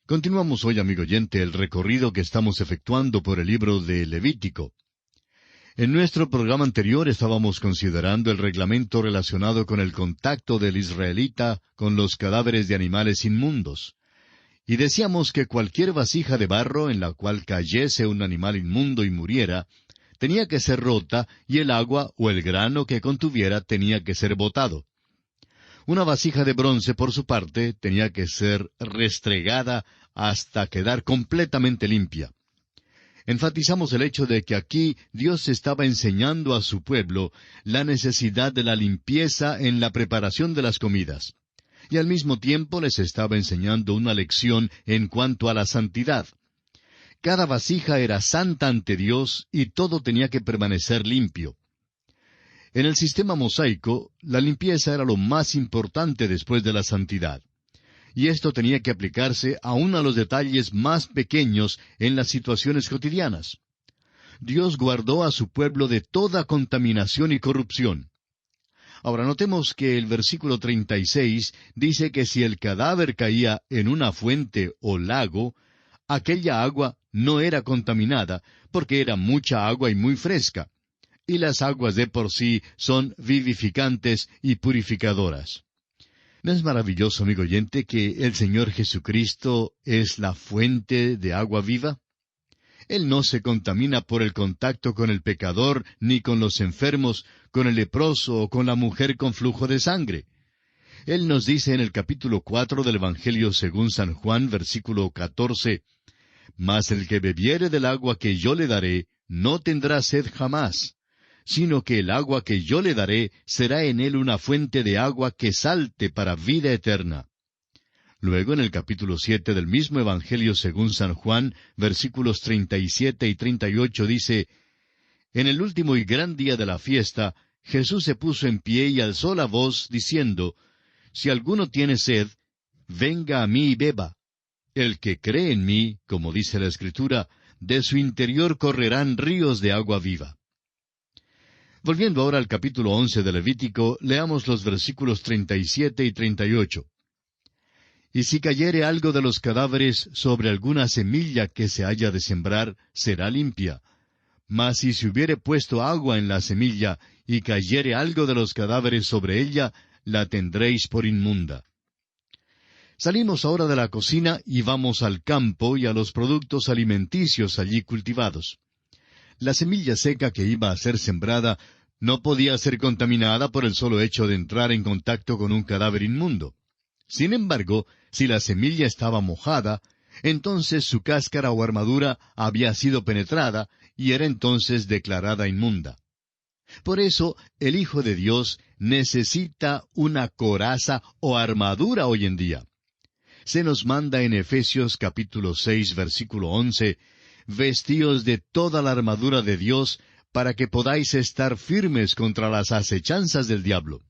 Continuamos hoy, amigo oyente, el recorrido que estamos efectuando por el libro de Levítico. En nuestro programa anterior estábamos considerando el reglamento relacionado con el contacto del israelita con los cadáveres de animales inmundos. Y decíamos que cualquier vasija de barro en la cual cayese un animal inmundo y muriera, tenía que ser rota y el agua o el grano que contuviera tenía que ser botado. Una vasija de bronce, por su parte, tenía que ser restregada hasta quedar completamente limpia. Enfatizamos el hecho de que aquí Dios estaba enseñando a su pueblo la necesidad de la limpieza en la preparación de las comidas, y al mismo tiempo les estaba enseñando una lección en cuanto a la santidad. Cada vasija era santa ante Dios y todo tenía que permanecer limpio. En el sistema mosaico, la limpieza era lo más importante después de la santidad. Y esto tenía que aplicarse aún a los detalles más pequeños en las situaciones cotidianas. Dios guardó a su pueblo de toda contaminación y corrupción. Ahora notemos que el versículo 36 dice que si el cadáver caía en una fuente o lago, aquella agua no era contaminada, porque era mucha agua y muy fresca. Y las aguas de por sí son vivificantes y purificadoras. ¿No es maravilloso, amigo oyente, que el Señor Jesucristo es la fuente de agua viva? Él no se contamina por el contacto con el pecador, ni con los enfermos, con el leproso o con la mujer con flujo de sangre. Él nos dice en el capítulo 4 del Evangelio según San Juan, versículo 14, «Mas el que bebiere del agua que yo le daré, no tendrá sed jamás, sino que el agua que yo le daré será en él una fuente de agua que salte para vida eterna». Luego, en el capítulo 7 del mismo Evangelio según San Juan, versículos 37 y 38, dice, «En el último y gran día de la fiesta, Jesús se puso en pie y alzó la voz, diciendo, Si alguno tiene sed, venga a mí y beba. El que cree en mí, como dice la Escritura, de su interior correrán ríos de agua viva». Volviendo ahora al capítulo 11 de Levítico, leamos los versículos 37 y 38. «Y si cayere algo de los cadáveres sobre alguna semilla que se haya de sembrar, será limpia. Mas si se hubiere puesto agua en la semilla, y cayere algo de los cadáveres sobre ella, la tendréis por inmunda». Salimos ahora de la cocina y vamos al campo y a los productos alimenticios allí cultivados. La semilla seca que iba a ser sembrada no podía ser contaminada por el solo hecho de entrar en contacto con un cadáver inmundo. Sin embargo, si la semilla estaba mojada, entonces su cáscara o armadura había sido penetrada y era entonces declarada inmunda. Por eso, el Hijo de Dios necesita una coraza o armadura hoy en día. Se nos manda en Efesios capítulo 6, versículo 11, «Vestíos de toda la armadura de Dios, para que podáis estar firmes contra las acechanzas del diablo».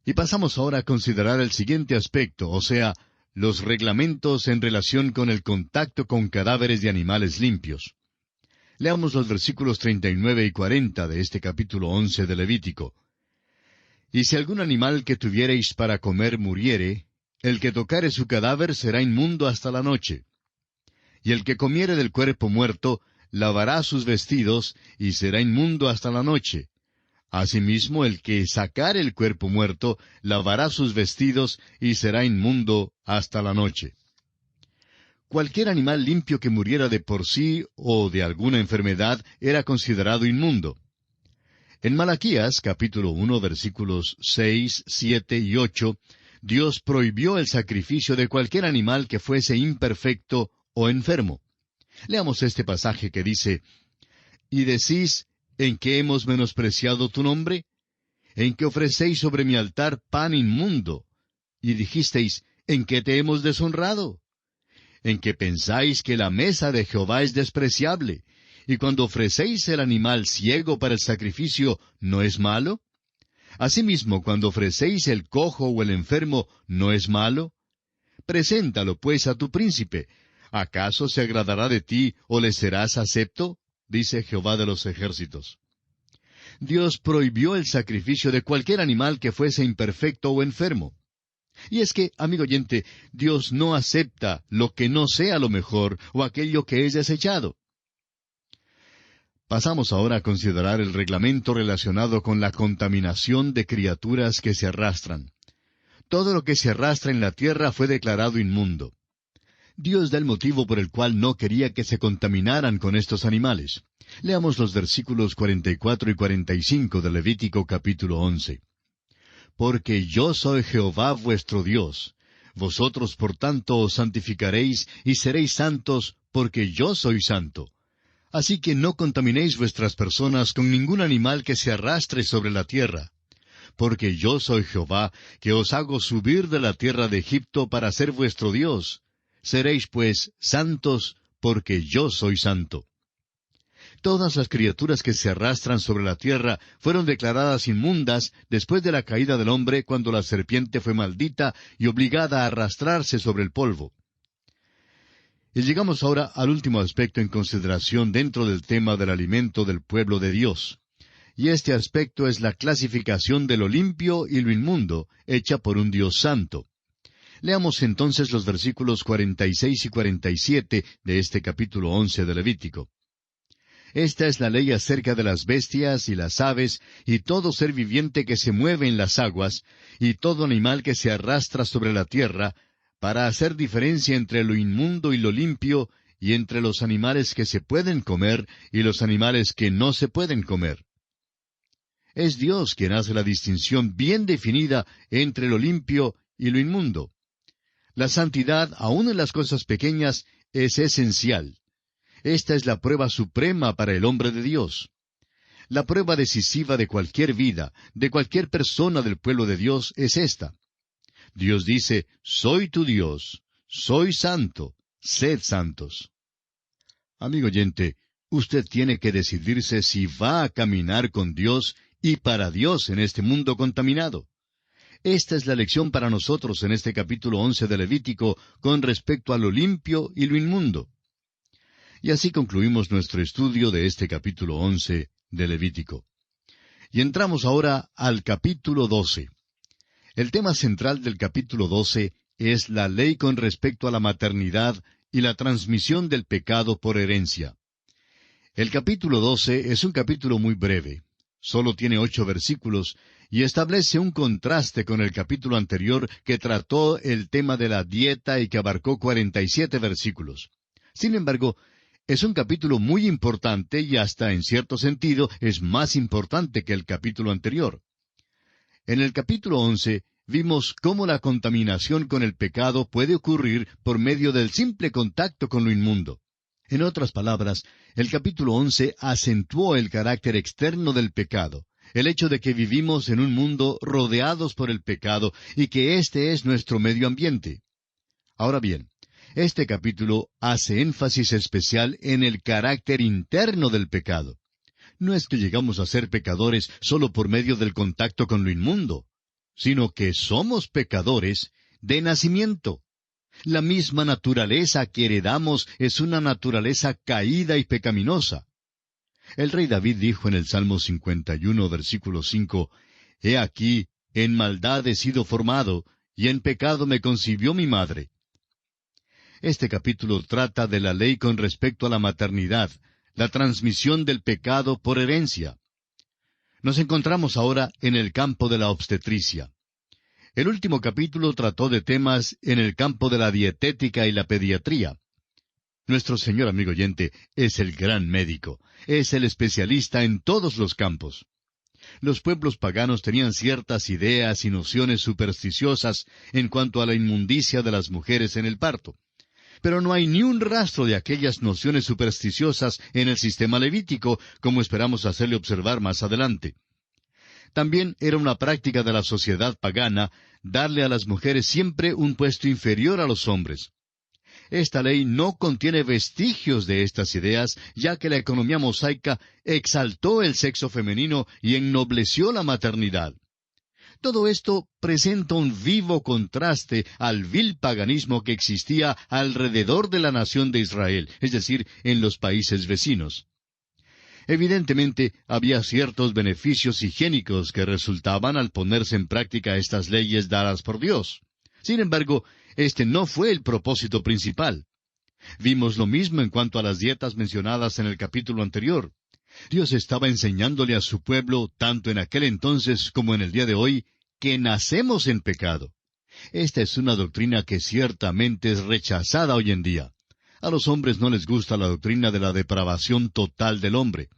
Y pasamos ahora a considerar el siguiente aspecto, o sea, los reglamentos en relación con el contacto con cadáveres de animales limpios. Leamos los versículos 39 y 40 de este capítulo 11 de Levítico. «Y si algún animal que tuviereis para comer muriere, el que tocare su cadáver será inmundo hasta la noche. Y el que comiere del cuerpo muerto, lavará sus vestidos, y será inmundo hasta la noche. Asimismo, el que sacare el cuerpo muerto, lavará sus vestidos, y será inmundo hasta la noche». Cualquier animal limpio que muriera de por sí o de alguna enfermedad era considerado inmundo. En Malaquías, capítulo 1, versículos 6, 7 y 8, Dios prohibió el sacrificio de cualquier animal que fuese imperfecto o enfermo. Leamos este pasaje que dice, «Y decís, ¿en qué hemos menospreciado tu nombre? ¿En que ofrecéis sobre mi altar pan inmundo? Y dijisteis, ¿en qué te hemos deshonrado? ¿En que pensáis que la mesa de Jehová es despreciable? Y cuando ofrecéis el animal ciego para el sacrificio, ¿no es malo? Asimismo, cuando ofrecéis el cojo o el enfermo, ¿no es malo? Preséntalo, pues, a tu príncipe. ¿Acaso se agradará de ti o le serás acepto?, dice Jehová de los ejércitos. Dios prohibió el sacrificio de cualquier animal que fuese imperfecto o enfermo. Y es que, amigo oyente, Dios no acepta lo que no sea lo mejor o aquello que es desechado. Pasamos ahora a considerar el reglamento relacionado con la contaminación de criaturas que se arrastran. Todo lo que se arrastra en la tierra fue declarado inmundo. Dios da el motivo por el cual no quería que se contaminaran con estos animales. Leamos los versículos 44 y 45 de Levítico capítulo 11. Porque yo soy Jehová vuestro Dios. Vosotros por tanto os santificaréis y seréis santos, porque yo soy santo. Así que no contaminéis vuestras personas con ningún animal que se arrastre sobre la tierra. Porque yo soy Jehová, que os hago subir de la tierra de Egipto para ser vuestro Dios. Seréis pues santos, porque yo soy santo. Todas las criaturas que se arrastran sobre la tierra fueron declaradas inmundas después de la caída del hombre, cuando la serpiente fue maldita y obligada a arrastrarse sobre el polvo. Y llegamos ahora al último aspecto en consideración dentro del tema del alimento del pueblo de Dios. Y este aspecto es la clasificación de lo limpio y lo inmundo, hecha por un Dios santo. Leamos entonces los versículos 46 y 47 de este capítulo 11 de Levítico. Esta es la ley acerca de las bestias y las aves, y todo ser viviente que se mueve en las aguas, y todo animal que se arrastra sobre la tierra, para hacer diferencia entre lo inmundo y lo limpio, y entre los animales que se pueden comer y los animales que no se pueden comer. Es Dios quien hace la distinción bien definida entre lo limpio y lo inmundo. La santidad, aun en las cosas pequeñas, es esencial. Esta es la prueba suprema para el hombre de Dios. La prueba decisiva de cualquier vida, de cualquier persona del pueblo de Dios, es esta. Dios dice, soy tu Dios, soy santo, sed santos. Amigo oyente, usted tiene que decidirse si va a caminar con Dios y para Dios en este mundo contaminado. Esta es la lección para nosotros en este capítulo 11 de Levítico con respecto a lo limpio y lo inmundo. Y así concluimos nuestro estudio de este capítulo 11 de Levítico. Y entramos ahora al capítulo 12. El tema central del capítulo 12 es la ley con respecto a la maternidad y la transmisión del pecado por herencia. El capítulo 12 es un capítulo muy breve. Solo tiene 8 versículos y establece un contraste con el capítulo anterior que trató el tema de la dieta y que abarcó 47 versículos. Sin embargo, es un capítulo muy importante y hasta en cierto sentido es más importante que el capítulo anterior. En el capítulo 11 vimos cómo la contaminación con el pecado puede ocurrir por medio del simple contacto con lo inmundo. En otras palabras, el capítulo 11 acentuó el carácter externo del pecado, el hecho de que vivimos en un mundo rodeados por el pecado y que este es nuestro medio ambiente. Ahora bien, este capítulo hace énfasis especial en el carácter interno del pecado. No es que llegamos a ser pecadores solo por medio del contacto con lo inmundo, sino que somos pecadores de nacimiento. La misma naturaleza que heredamos es una naturaleza caída y pecaminosa. El rey David dijo en el Salmo 51, versículo 5, «He aquí, en maldad he sido formado, y en pecado me concibió mi madre». Este capítulo trata de la ley con respecto a la maternidad, la transmisión del pecado por herencia. Nos encontramos ahora en el campo de la obstetricia. El último capítulo trató de temas en el campo de la dietética y la pediatría. Nuestro Señor, amigo oyente, es el gran médico, es el especialista en todos los campos. Los pueblos paganos tenían ciertas ideas y nociones supersticiosas en cuanto a la inmundicia de las mujeres en el parto. Pero no hay ni un rastro de aquellas nociones supersticiosas en el sistema levítico, como esperamos hacerle observar más adelante. También era una práctica de la sociedad pagana darle a las mujeres siempre un puesto inferior a los hombres. Esta ley no contiene vestigios de estas ideas, ya que la economía mosaica exaltó el sexo femenino y ennobleció la maternidad. Todo esto presenta un vivo contraste al vil paganismo que existía alrededor de la nación de Israel, es decir, en los países vecinos. Evidentemente, había ciertos beneficios higiénicos que resultaban al ponerse en práctica estas leyes dadas por Dios. Sin embargo, este no fue el propósito principal. Vimos lo mismo en cuanto a las dietas mencionadas en el capítulo anterior. Dios estaba enseñándole a su pueblo, tanto en aquel entonces como en el día de hoy, que nacemos en pecado. Esta es una doctrina que ciertamente es rechazada hoy en día. A los hombres no les gusta la doctrina de la depravación total del hombre.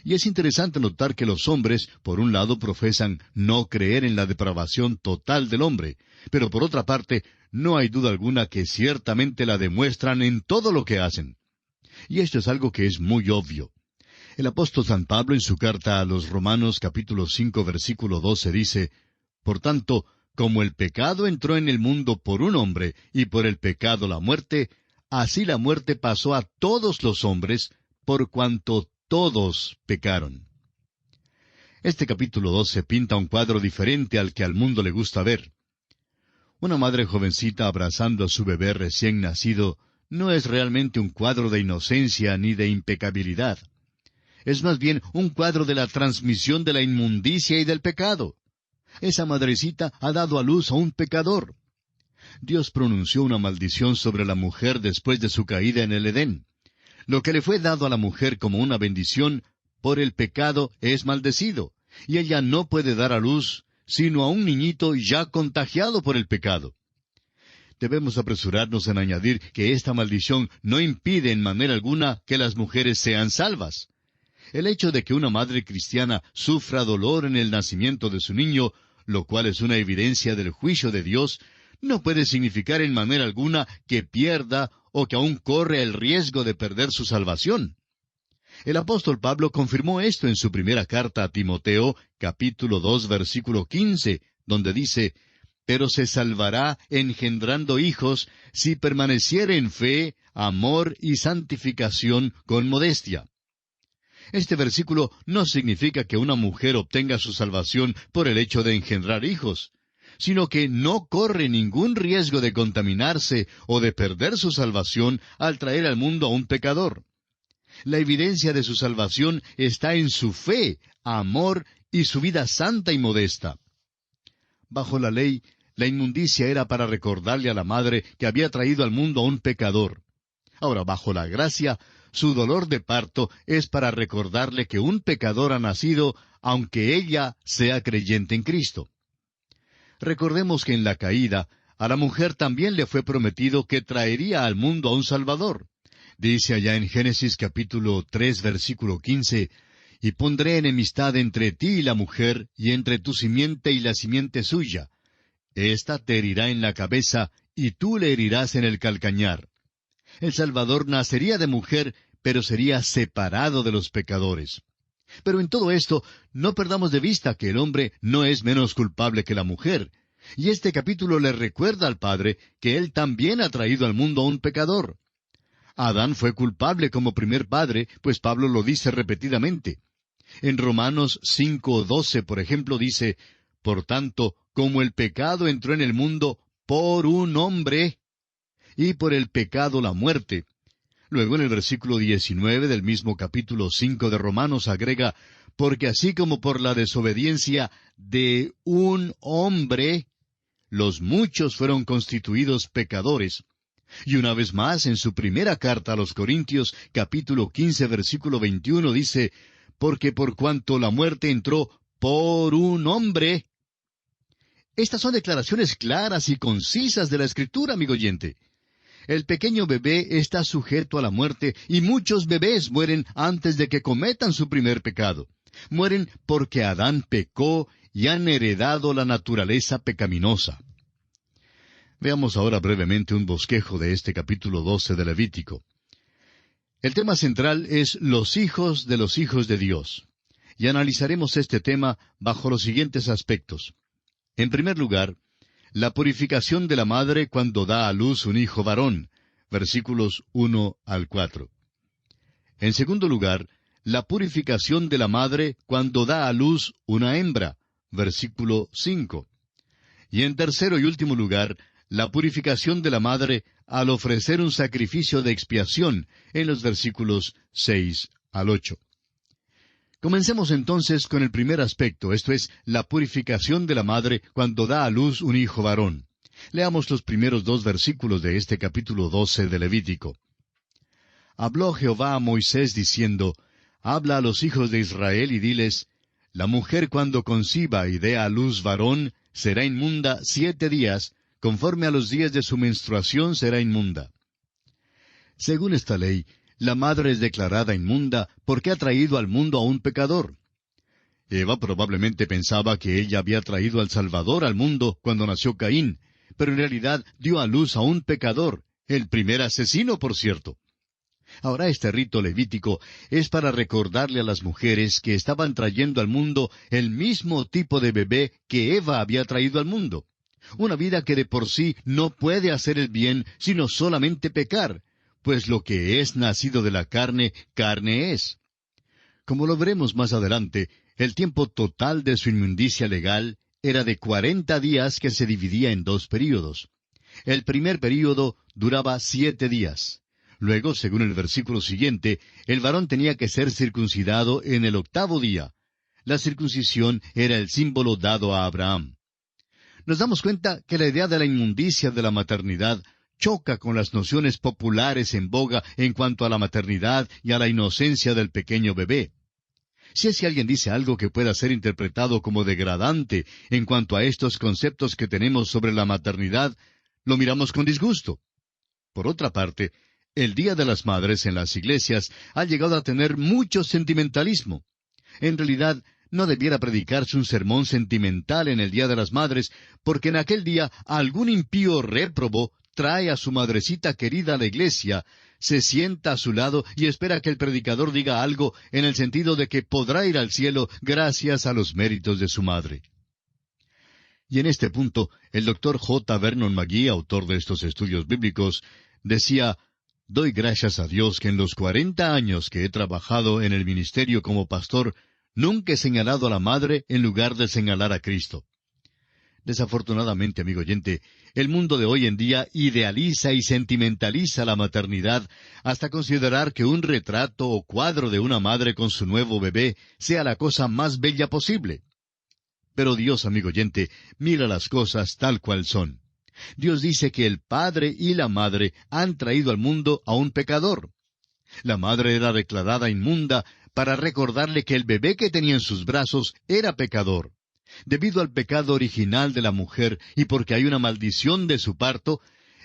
Y es interesante notar que los hombres, por un lado, profesan no creer en la depravación total del hombre, pero por otra parte, no hay duda alguna que ciertamente la demuestran en todo lo que hacen. Y esto es algo que es muy obvio. El apóstol San Pablo en su carta a los Romanos capítulo 5 versículo 12 dice, «Por tanto, como el pecado entró en el mundo por un hombre, y por el pecado la muerte, así la muerte pasó a todos los hombres, por cuanto todos pecaron». Este capítulo 12 pinta un cuadro diferente al que al mundo le gusta ver. Una madre jovencita abrazando a su bebé recién nacido no es realmente un cuadro de inocencia ni de impecabilidad. Es más bien un cuadro de la transmisión de la inmundicia y del pecado. Esa madrecita ha dado a luz a un pecador. Dios pronunció una maldición sobre la mujer después de su caída en el Edén. Lo que le fue dado a la mujer como una bendición, por el pecado es maldecido, y ella no puede dar a luz sino a un niñito ya contagiado por el pecado. Debemos apresurarnos en añadir que esta maldición no impide en manera alguna que las mujeres sean salvas. El hecho de que una madre cristiana sufra dolor en el nacimiento de su niño, lo cual es una evidencia del juicio de Dios, no puede significar en manera alguna que pierda o que aún corre el riesgo de perder su salvación. El apóstol Pablo confirmó esto en su primera carta a Timoteo, capítulo 2, versículo 15, donde dice, «Pero se salvará engendrando hijos si permaneciere en fe, amor y santificación con modestia». Este versículo no significa que una mujer obtenga su salvación por el hecho de engendrar hijos, sino que no corre ningún riesgo de contaminarse o de perder su salvación al traer al mundo a un pecador. La evidencia de su salvación está en su fe, amor y su vida santa y modesta. Bajo la ley, la inmundicia era para recordarle a la madre que había traído al mundo a un pecador. Ahora, bajo la gracia, su dolor de parto es para recordarle que un pecador ha nacido, aunque ella sea creyente en Cristo. Recordemos que en la caída, a la mujer también le fue prometido que traería al mundo a un Salvador. Dice allá en Génesis capítulo 3, versículo 15, «Y pondré enemistad entre ti y la mujer, y entre tu simiente y la simiente suya. Esta te herirá en la cabeza, y tú le herirás en el calcañar». El Salvador nacería de mujer, pero sería separado de los pecadores. Pero en todo esto, no perdamos de vista que el hombre no es menos culpable que la mujer. Y este capítulo le recuerda al Padre que Él también ha traído al mundo a un pecador. Adán fue culpable como primer padre, pues Pablo lo dice repetidamente. En Romanos 5:12, por ejemplo, dice, «Por tanto, como el pecado entró en el mundo por un hombre, y por el pecado la muerte». Luego en el versículo 19 del mismo capítulo 5 de Romanos agrega, «Porque así como por la desobediencia de un hombre, los muchos fueron constituidos pecadores». Y una vez más, en su primera carta a los Corintios, capítulo 15, versículo 21, dice, «Porque por cuanto la muerte entró por un hombre». Estas son declaraciones claras y concisas de la Escritura, amigo oyente. El pequeño bebé está sujeto a la muerte, y muchos bebés mueren antes de que cometan su primer pecado. Mueren porque Adán pecó y han heredado la naturaleza pecaminosa. Veamos ahora brevemente un bosquejo de este capítulo 12 de Levítico. El tema central es los hijos de Dios. Y analizaremos este tema bajo los siguientes aspectos. En primer lugar, la purificación de la madre cuando da a luz un hijo varón, versículos 1 al 4. En segundo lugar, la purificación de la madre cuando da a luz una hembra, versículo 5. Y en tercero y último lugar, la purificación de la madre al ofrecer un sacrificio de expiación, en los versículos 6 al 8. Comencemos entonces con el primer aspecto, esto es, la purificación de la madre cuando da a luz un hijo varón. Leamos los primeros 2 versículos de este capítulo 12 de Levítico. Habló Jehová a Moisés diciendo, Habla a los hijos de Israel y diles, La mujer cuando conciba y dé a luz varón, será inmunda 7 días, conforme a los días de su menstruación será inmunda. Según esta ley, la madre es declarada inmunda porque ha traído al mundo a un pecador. Eva probablemente pensaba que ella había traído al Salvador al mundo cuando nació Caín, pero en realidad dio a luz a un pecador, el primer asesino, por cierto. Ahora este rito levítico es para recordarle a las mujeres que estaban trayendo al mundo el mismo tipo de bebé que Eva había traído al mundo. Una vida que de por sí no puede hacer el bien, sino solamente pecar, pues lo que es nacido de la carne, carne es. Como lo veremos más adelante, el tiempo total de su inmundicia legal era de 40 días que se dividía en 2 períodos. El primer período duraba 7 días. Luego, según el versículo siguiente, el varón tenía que ser circuncidado en el 8º día. La circuncisión era el símbolo dado a Abraham. Nos damos cuenta que la idea de la inmundicia de la maternidad choca con las nociones populares en boga en cuanto a la maternidad y a la inocencia del pequeño bebé. Si es que alguien dice algo que pueda ser interpretado como degradante en cuanto a estos conceptos que tenemos sobre la maternidad, lo miramos con disgusto. Por otra parte, el Día de las Madres en las iglesias ha llegado a tener mucho sentimentalismo. En realidad, no debiera predicarse un sermón sentimental en el Día de las Madres, porque en aquel día algún impío réprobo trae a su madrecita querida a la iglesia, se sienta a su lado y espera que el predicador diga algo en el sentido de que podrá ir al cielo gracias a los méritos de su madre. Y en este punto, el Dr. J. Vernon McGee, autor de estos estudios bíblicos, decía, Doy gracias a Dios que en los 40 años que he trabajado en el ministerio como pastor, nunca he señalado a la madre en lugar de señalar a Cristo. Desafortunadamente, amigo oyente, el mundo de hoy en día idealiza y sentimentaliza la maternidad hasta considerar que un retrato o cuadro de una madre con su nuevo bebé sea la cosa más bella posible. Pero Dios, amigo oyente, mira las cosas tal cual son. Dios dice que el padre y la madre han traído al mundo a un pecador. La madre era declarada inmunda para recordarle que el bebé que tenía en sus brazos era pecador. Debido al pecado original de la mujer y porque hay una maldición de su parto,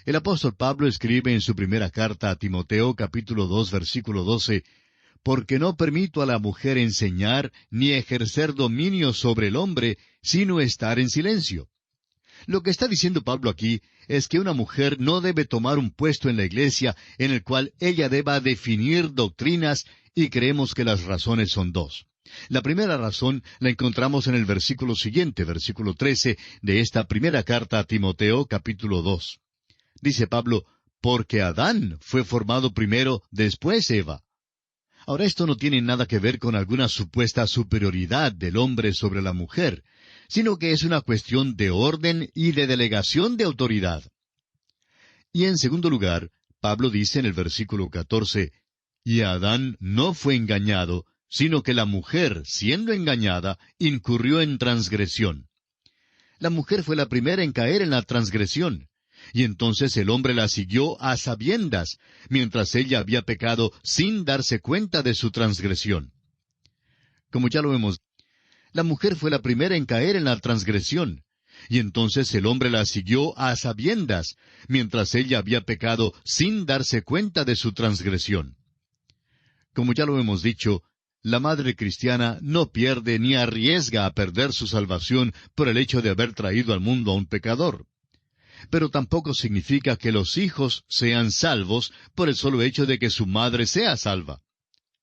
el apóstol Pablo escribe en su primera carta a Timoteo, capítulo 2, versículo 12, «Porque no permito a la mujer enseñar ni ejercer dominio sobre el hombre, sino estar en silencio». Lo que está diciendo Pablo aquí es que una mujer no debe tomar un puesto en la iglesia en el cual ella deba definir doctrinas, y creemos que las razones son 2. La primera razón la encontramos en el versículo siguiente, versículo 13, de esta primera carta a Timoteo, capítulo 2. Dice Pablo, «Porque Adán fue formado primero, después Eva». Ahora esto no tiene nada que ver con alguna supuesta superioridad del hombre sobre la mujer, sino que es una cuestión de orden y de delegación de autoridad. Y en segundo lugar, Pablo dice en el versículo 14, «Y Adán no fue engañado, sino que la mujer, siendo engañada, incurrió en transgresión». La mujer fue la primera en caer en la transgresión, y entonces el hombre la siguió a sabiendas, mientras ella había pecado sin darse cuenta de su transgresión. Como ya lo hemos dicho, la mujer fue la primera en caer en la transgresión, y entonces el hombre la siguió a sabiendas, mientras ella había pecado sin darse cuenta de su transgresión. Como ya lo hemos dicho, la madre cristiana no pierde ni arriesga a perder su salvación por el hecho de haber traído al mundo a un pecador. Pero tampoco significa que los hijos sean salvos por el solo hecho de que su madre sea salva.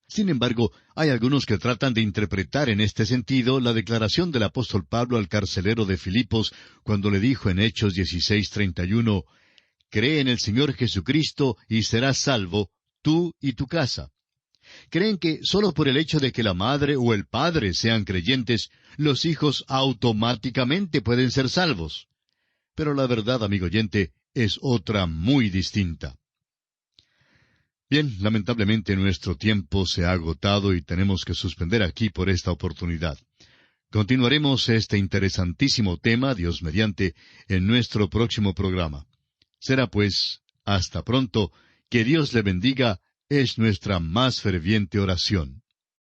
Sin embargo, hay algunos que tratan de interpretar en este sentido la declaración del apóstol Pablo al carcelero de Filipos cuando le dijo en Hechos 16:31, «Cree en el Señor Jesucristo y serás salvo, tú y tu casa». Creen que solo por el hecho de que la madre o el padre sean creyentes, los hijos automáticamente pueden ser salvos. Pero la verdad, amigo oyente, es otra muy distinta. Bien, lamentablemente nuestro tiempo se ha agotado y tenemos que suspender aquí por esta oportunidad. Continuaremos este interesantísimo tema, Dios mediante, en nuestro próximo programa. Será pues, hasta pronto, que Dios le bendiga, es nuestra más ferviente oración.